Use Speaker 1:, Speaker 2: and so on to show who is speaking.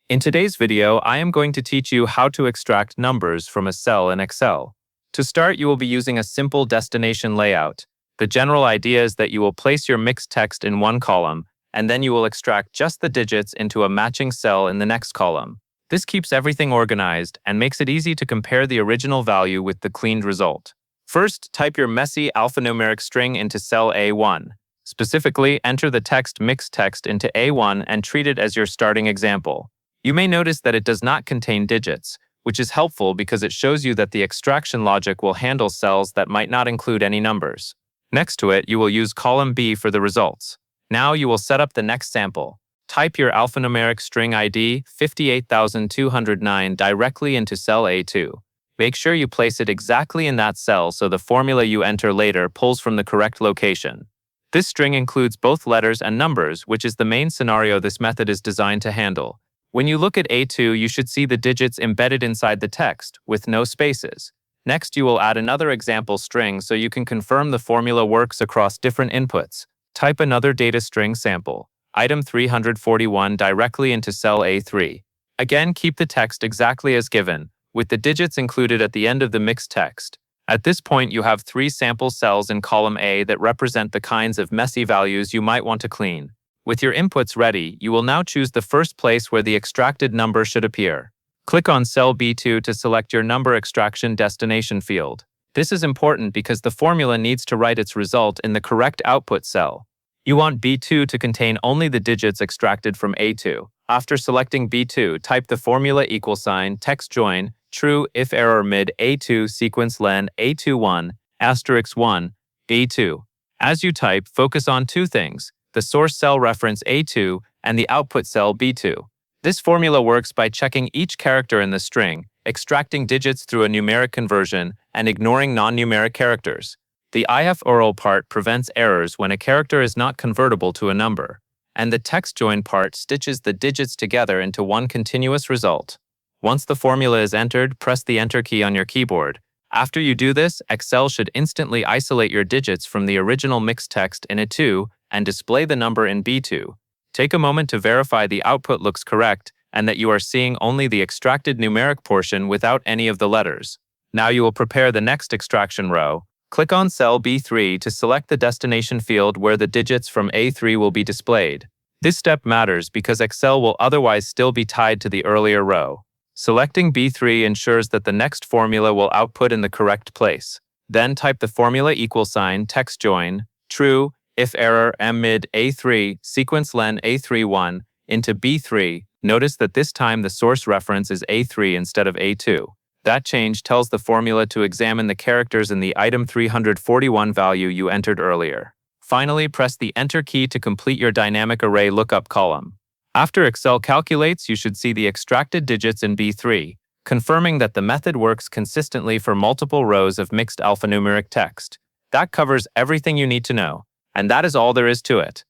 Speaker 1: In today's video, I am going to teach you how to extract numbers from a cell in Excel. To start, you will be using a simple destination layout. The general idea is that you will place your mixed text in one column, and then you will extract just the digits into a matching cell in the next column. This keeps everything organized and makes it easy to compare the original value with the cleaned result. First, type your messy alphanumeric string into cell A1. Specifically, enter the text mixed text into A1 and treat it as your starting example. You may notice that it does not contain digits, which is helpful because it shows you that the extraction logic will handle cells that might not include any numbers. Next to it, you will use column B for the results. Now you will set up the next sample. Type your alphanumeric string ID 58,209 directly into cell A2. Make sure you place it exactly in that cell so the formula you enter later pulls from the correct location. This string includes both letters and numbers, which is the main scenario this method is designed to handle. When you look at A2, you should see the digits embedded inside the text, with no spaces. Next, you will add another example string so you can confirm the formula works across different inputs. Type another data string sample, item 341, directly into cell A3. Again, keep the text exactly as given, with the digits included at the end of the mixed text. At this point, you have 3 sample cells in column A that represent the kinds of messy values you might want to clean. With your inputs ready, you will now choose the first place where the extracted number should appear. Click on cell B2 to select your number extraction destination field. This is important because the formula needs to write its result in the correct output cell. You want B2 to contain only the digits extracted from A2. After selecting B2, type the formula =, text join, true if error mid A2 sequence len A21 *1 B2. As you type, focus on 2 things: the source cell reference A2 and the output cell B2. This formula works by checking each character in the string, extracting digits through a numeric conversion, and ignoring non-numeric characters. The if oral part prevents errors when a character is not convertible to a number, and the text join part stitches the digits together into one continuous result. Once the formula is entered, press the Enter key on your keyboard. After you do this, Excel should instantly isolate your digits from the original mixed text in A2 and display the number in B2. Take a moment to verify the output looks correct and that you are seeing only the extracted numeric portion without any of the letters. Now you will prepare the next extraction row. Click on cell B3 to select the destination field where the digits from A3 will be displayed. This step matters because Excel will otherwise still be tied to the earlier row. Selecting B3 ensures that the next formula will output in the correct place. Then type the formula =, text join, true, if error m mid A3 sequence len A31 into B3. Notice that this time the source reference is A3 instead of A2. That change tells the formula to examine the characters in the item 341 value you entered earlier. Finally, press the Enter key to complete your dynamic array lookup column. After Excel calculates, you should see the extracted digits in B3, confirming that the method works consistently for multiple rows of mixed alphanumeric text. That covers everything you need to know. And that is all there is to it.